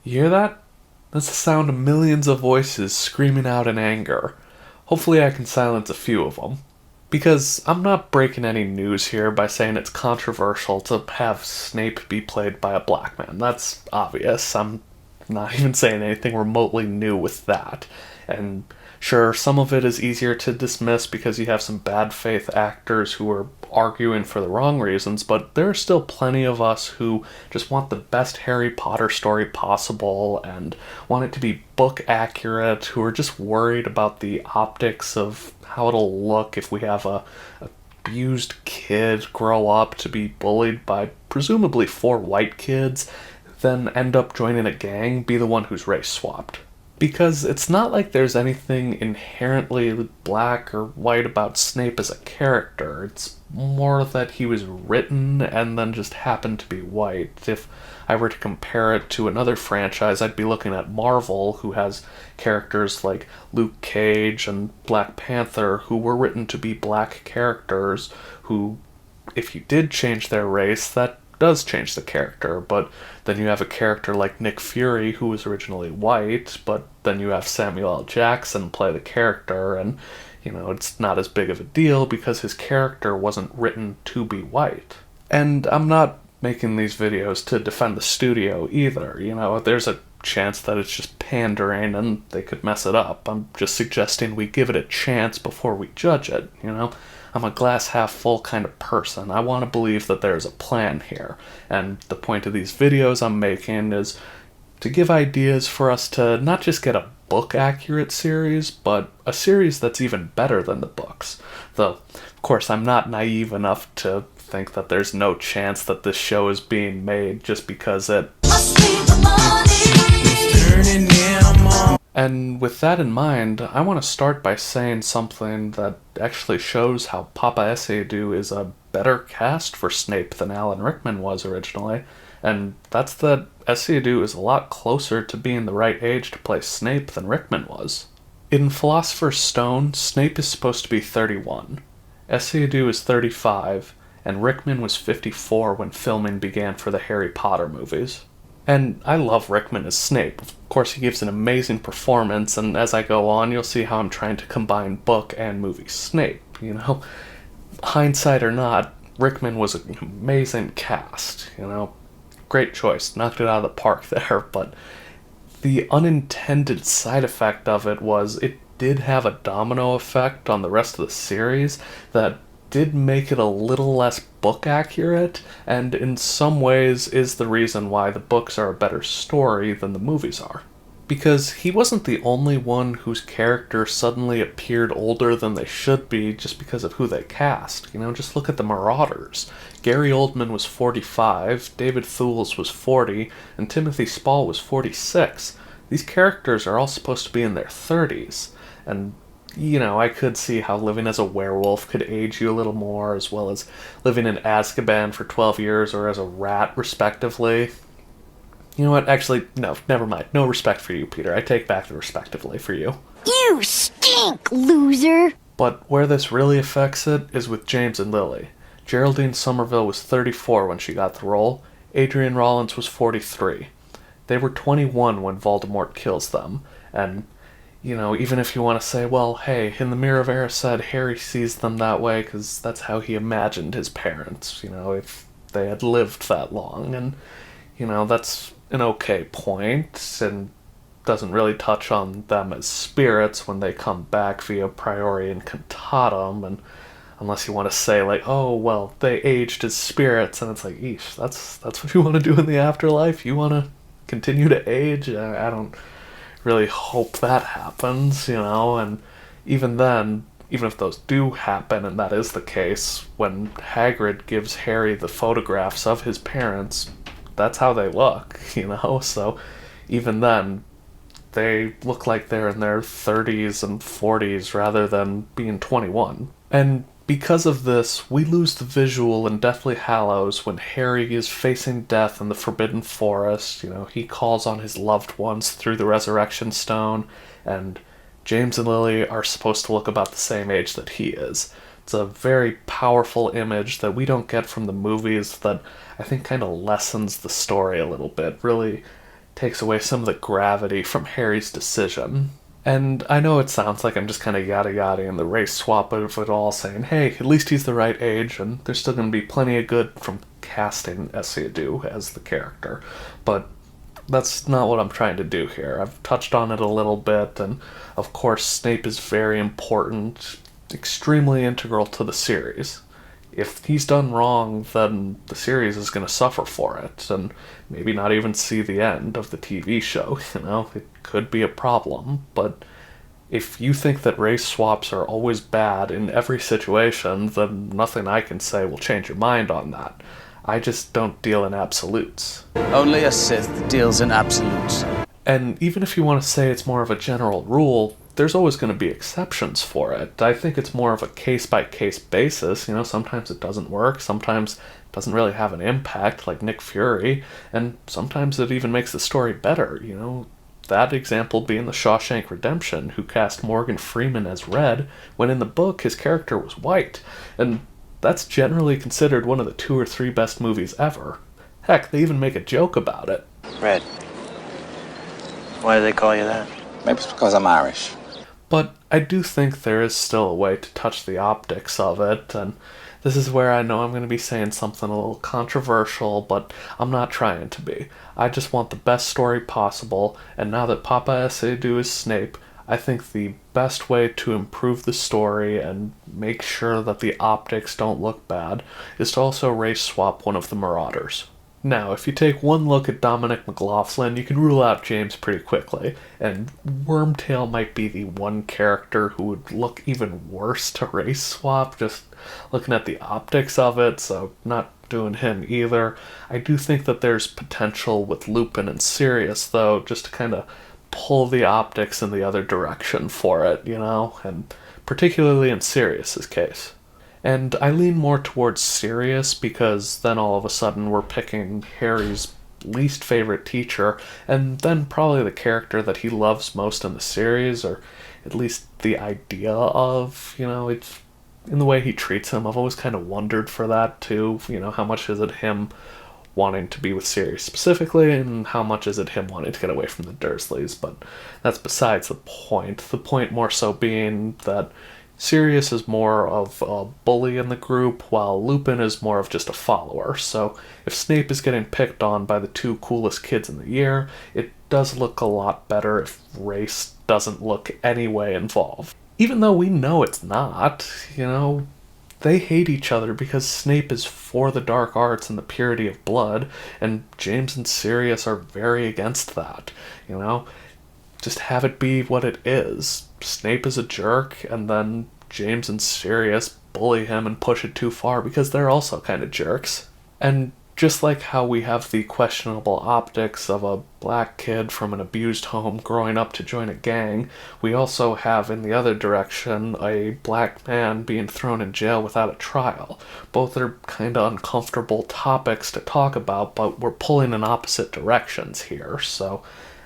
You hear that? That's the sound of millions of voices screaming out in anger. Hopefully, I can silence a few of them. Because I'm not breaking any news here by saying it's controversial to have Snape be played by a black man. That's obvious. I'm not even saying anything remotely new with that. And sure, some of it is easier to dismiss because you have some bad faith actors who are arguing for the wrong reasons, but there are still plenty of us who just want the best Harry Potter story possible and want it to be book accurate, who are just worried about the optics of how it'll look if we have a abused kid grow up to be bullied by presumably four white kids, then end up joining a gang, be the one who's race swapped. Because it's not like there's anything inherently black or white about Snape as a character. It's more that he was written and then just happened to be white. If I were to compare it to another franchise, I'd be looking at Marvel, who has characters like Luke Cage and Black Panther, who were written to be black characters, who, if you did change their race, that does change the character, but then you have a character like Nick Fury who was originally white, but then you have Samuel L. Jackson play the character, and it's not as big of a deal because his character wasn't written to be white. And I'm not making these videos to defend the studio either. There's a chance that it's just pandering and they could mess it up. I'm just suggesting we give it a chance before we judge it. I'm a glass half full kind of person. I want to believe that there's a plan here. And the point of these videos I'm making is to give ideas for us to not just get a book accurate series, but a series that's even better than the books. Though, of course, I'm not naive enough to think that there's no chance that this show is being made just because it. And with that in mind, I want to start by saying something that actually shows how Papa Essiedu is a better cast for Snape than Alan Rickman was originally, and that's that Essiedu is a lot closer to being the right age to play Snape than Rickman was. In Philosopher's Stone, Snape is supposed to be 31, Essiedu is 35, and Rickman was 54 when filming began for the Harry Potter movies. And I love Rickman as Snape. Of course, he gives an amazing performance, and as I go on, you'll see how I'm trying to combine book and movie Snape. Hindsight or not, Rickman was an amazing cast. Great choice, knocked it out of the park there, but the unintended side effect of it was it did have a domino effect on the rest of the series that did make it a little less book accurate, and in some ways is the reason why the books are a better story than the movies are. Because he wasn't the only one whose character suddenly appeared older than they should be just because of who they cast. Just look at the Marauders. Gary Oldman was 45, David Thewlis was 40, and Timothy Spall was 46. These characters are all supposed to be in their 30s, and I could see how living as a werewolf could age you a little more, as well as living in Azkaban for 12 years or as a rat, respectively. You know what? Actually, no, never mind. No respect for you, Peter. I take back the respectively for you. You stink, loser! But where this really affects it is with James and Lily. Geraldine Somerville was 34 when she got the role. Adrian Rollins was 43. They were 21 when Voldemort kills them, and even if you want to say, well, hey, in the Mirror of Erised, Harry sees them that way because that's how he imagined his parents, if they had lived that long. And, that's an okay point, and doesn't really touch on them as spirits when they come back via Priori and Cantatum, and unless you want to say, like, oh, well, they aged as spirits, and it's like, eesh, that's what you want to do in the afterlife? You want to continue to age? I don't really hope that happens, and even then, even if those do happen and that is the case, when Hagrid gives Harry the photographs of his parents, that's how they look, so even then, they look like they're in their 30s and 40s rather than being 21. And because of this, we lose the visual in Deathly Hallows when Harry is facing death in the Forbidden Forest. He calls on his loved ones through the Resurrection Stone, and James and Lily are supposed to look about the same age that he is. It's a very powerful image that we don't get from the movies that I think kind of lessens the story a little bit, really takes away some of the gravity from Harry's decision. And I know it sounds like I'm just kind of yada yada in the race swap of it all, saying, hey, at least he's the right age, and there's still going to be plenty of good from casting Esiadu as the character. But that's not what I'm trying to do here. I've touched on it a little bit, and of course Snape is very important, extremely integral to the series. If he's done wrong, then the series is going to suffer for it, and maybe not even see the end of the TV show, It could be a problem, but if you think that race swaps are always bad in every situation, then nothing I can say will change your mind on that. I just don't deal in absolutes. Only a Sith deals in absolutes. And even if you want to say it's more of a general rule, there's always going to be exceptions for it. I think it's more of a case-by-case basis. Sometimes it doesn't work, sometimes it doesn't really have an impact, like Nick Fury, and sometimes it even makes the story better, That example being the Shawshank Redemption, who cast Morgan Freeman as Red, when in the book his character was white, and that's generally considered one of the 2 or 3 best movies ever. Heck, they even make a joke about it. Red. Why do they call you that? Maybe it's because I'm Irish. But I do think there is still a way to touch the optics of it, and this is where I know I'm going to be saying something a little controversial, but I'm not trying to be. I just want the best story possible, and now that Papa Esiadu is Snape, I think the best way to improve the story and make sure that the optics don't look bad is to also race swap one of the Marauders. Now, if you take one look at Dominic McLaughlin, you can rule out James pretty quickly, and Wormtail might be the one character who would look even worse to race swap, just looking at the optics of it, so not doing him either. I do think that there's potential with Lupin and Sirius, though, just to kind of pull the optics in the other direction for it, and particularly in Sirius's case. And I lean more towards Sirius because then all of a sudden we're picking Harry's least favorite teacher, and then probably the character that he loves most in the series, or at least the idea of, it's in the way he treats him. I've always kind of wondered for that too, how much is it him wanting to be with Sirius specifically, and how much is it him wanting to get away from the Dursleys, but that's besides the point. The point more so being that Sirius is more of a bully in the group, while Lupin is more of just a follower. So if Snape is getting picked on by the 2 coolest kids in the year, it does look a lot better if race doesn't look any way involved. Even though we know it's not, they hate each other because Snape is for the dark arts and the purity of blood, and James and Sirius are very against that, Just have it be what it is. Snape is a jerk, and then James and Sirius bully him and push it too far because they're also kind of jerks. And just like how we have the questionable optics of a black kid from an abused home growing up to join a gang, we also have in the other direction a black man being thrown in jail without a trial. Both are kind of uncomfortable topics to talk about, but we're pulling in opposite directions here, so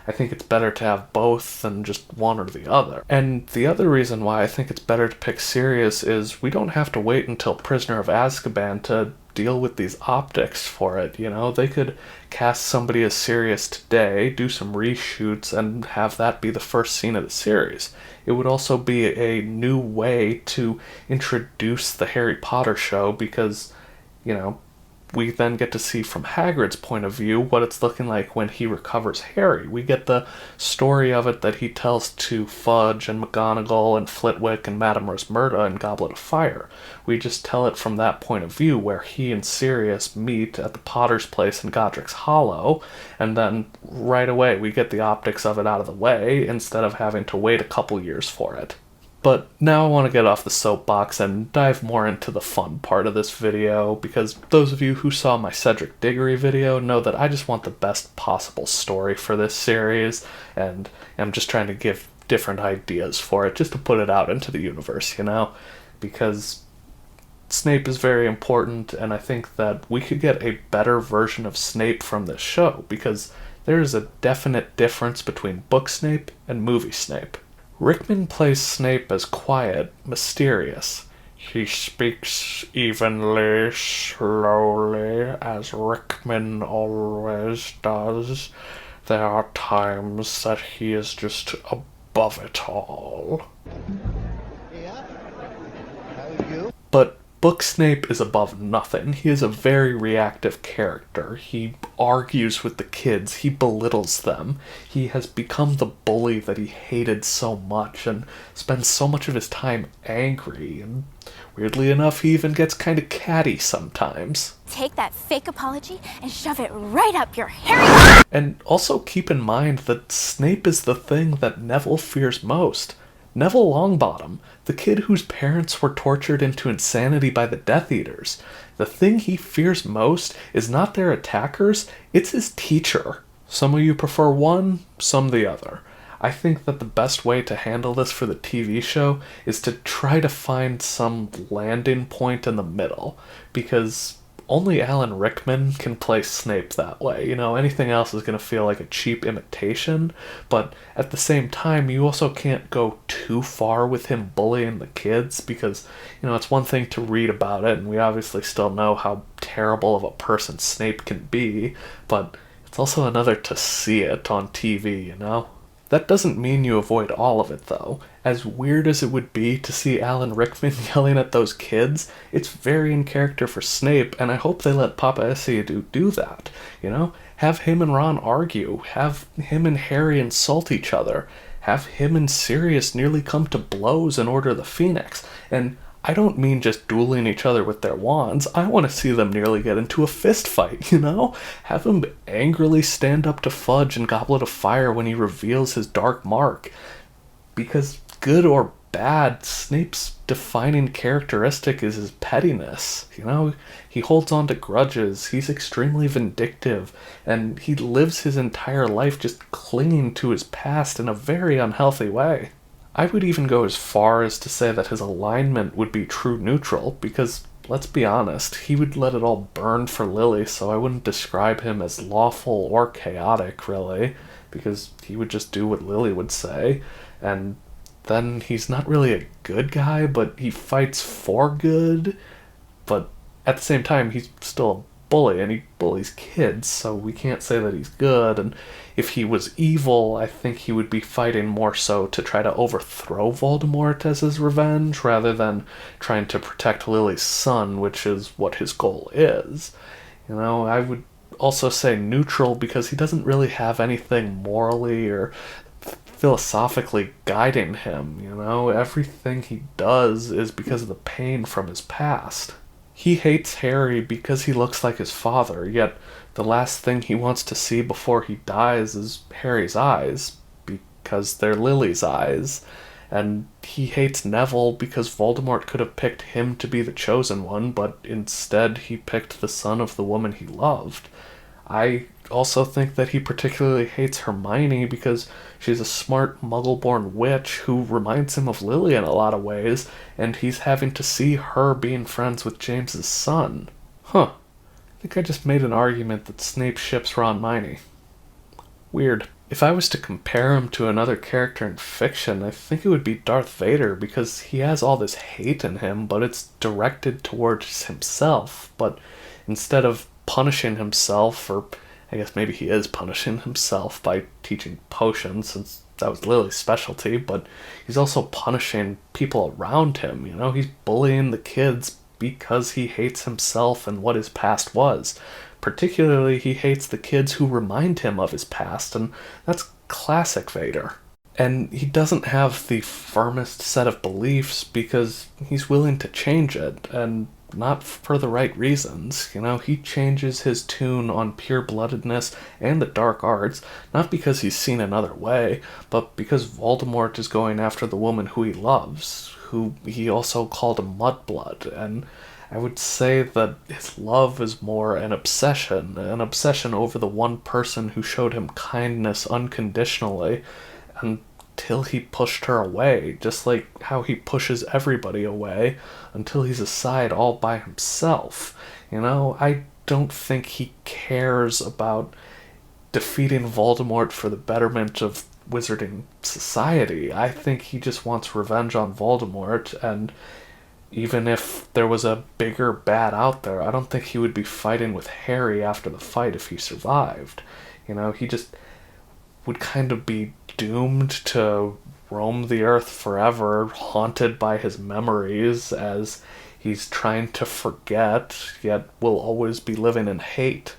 I think it's better to have both than just one or the other. And the other reason why I think it's better to pick Sirius is we don't have to wait until Prisoner of Azkaban to deal with these optics for it, They could cast somebody as Sirius today, do some reshoots, and have that be the first scene of the series. It would also be a new way to introduce the Harry Potter show because, we then get to see from Hagrid's point of view what it's looking like when he recovers Harry. We get the story of it that he tells to Fudge and McGonagall and Flitwick and Madame Rosmerta in Goblet of Fire. We just tell it from that point of view where he and Sirius meet at the Potter's place in Godric's Hollow, and then right away we get the optics of it out of the way instead of having to wait a couple years for it. But now I want to get off the soapbox and dive more into the fun part of this video, because those of you who saw my Cedric Diggory video know that I just want the best possible story for this series, and I'm just trying to give different ideas for it, just to put it out into the universe, because Snape is very important, and I think that we could get a better version of Snape from this show, because there is a definite difference between book Snape and movie Snape. Rickman plays Snape as quiet, mysterious. He speaks evenly, slowly, as Rickman always does. There are times that he is just above it all. But Book Snape is above nothing. He is a very reactive character. He argues with the kids, he belittles them. He has become the bully that he hated so much and spends so much of his time angry. And weirdly enough, he even gets kind of catty sometimes. Take that fake apology and shove it right up your hairy... And also keep in mind that Snape is the thing that Neville fears most. Neville Longbottom, the kid whose parents were tortured into insanity by the Death Eaters. The thing he fears most is not their attackers, it's his teacher. Some of you prefer one, some the other. I think that the best way to handle this for the TV show is to try to find some landing point in the middle, because only Alan Rickman can play Snape that way. Anything else is going to feel like a cheap imitation, but at the same time, you also can't go too far with him bullying the kids, because, it's one thing to read about it, and we obviously still know how terrible of a person Snape can be, but it's also another to see it on TV. That doesn't mean you avoid all of it, though. As weird as it would be to see Alan Rickman yelling at those kids, it's very in character for Snape, and I hope they let Papa Essiedu do that, Have him and Ron argue, have him and Harry insult each other, have him and Sirius nearly come to blows in Order of the Phoenix, and I don't mean just dueling each other with their wands. I want to see them nearly get into a fist fight, Have them angrily stand up to Fudge and Goblet of Fire when he reveals his dark mark. Because, good or bad, Snape's defining characteristic is his pettiness. He holds on to grudges, he's extremely vindictive, and he lives his entire life just clinging to his past in a very unhealthy way. I would even go as far as to say that his alignment would be true neutral, because, let's be honest, he would let it all burn for Lily, so I wouldn't describe him as lawful or chaotic, really, because he would just do what Lily would say, and then he's not really a good guy, but he fights for good, but at the same time, he's still a bully, and he bullies kids, so we can't say that he's good, and if he was evil, I think he would be fighting more so to try to overthrow Voldemort as his revenge, rather than trying to protect Lily's son, which is what his goal is. I would also say neutral because he doesn't really have anything morally or philosophically guiding him, Everything he does is because of the pain from his past. He hates Harry because he looks like his father, yet the last thing he wants to see before he dies is Harry's eyes, because they're Lily's eyes. And he hates Neville because Voldemort could have picked him to be the chosen one, but instead he picked the son of the woman he loved. I also think that he particularly hates Hermione because she's a smart Muggle-born witch who reminds him of Lily in a lot of ways, and he's having to see her being friends with James's son. I think I just made an argument that Snape ships Ron Hermione. Weird. If I was to compare him to another character in fiction, I think it would be Darth Vader, because he has all this hate in him, but it's directed towards himself. But instead of punishing himself, or I guess maybe he is punishing himself by teaching potions, since that was Lily's specialty, but he's also punishing people around him, He's bullying the kids because he hates himself and what his past was. Particularly, he hates the kids who remind him of his past, and that's classic Vader. And he doesn't have the firmest set of beliefs because he's willing to change it, and not for the right reasons. He changes his tune on pure-bloodedness and the dark arts, not because he's seen another way, but because Voldemort is going after the woman who he loves, who he also called a mudblood, and I would say that his love is more an obsession over the one person who showed him kindness unconditionally, until he pushed her away, just like how he pushes everybody away until he's aside all by himself. I don't think he cares about defeating Voldemort for the betterment of wizarding society. I think he just wants revenge on Voldemort, and even if there was a bigger bad out there, I don't think he would be fighting with Harry after the fight if he survived. He just would kind of be doomed to roam the earth forever, haunted by his memories as he's trying to forget, yet will always be living in hate.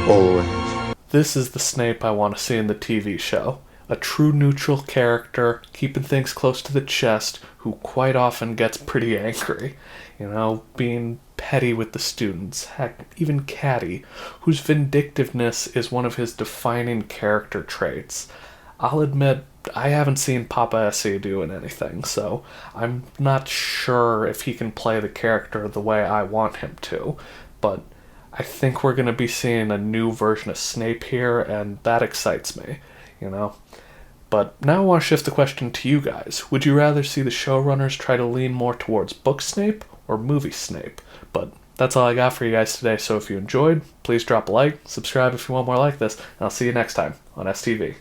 Always. This is the Snape I want to see in the TV show. A true neutral character, keeping things close to the chest, who quite often gets pretty angry. Being petty with the students, heck, even catty, whose vindictiveness is one of his defining character traits. I'll admit, I haven't seen Papa S.E. doing anything, so I'm not sure if he can play the character the way I want him to, but I think we're going to be seeing a new version of Snape here, and that excites me, But now I want to shift the question to you guys. Would you rather see the showrunners try to lean more towards book Snape or movie Snape? But that's all I got for you guys today, so if you enjoyed, please drop a like, subscribe if you want more like this, and I'll see you next time on STV.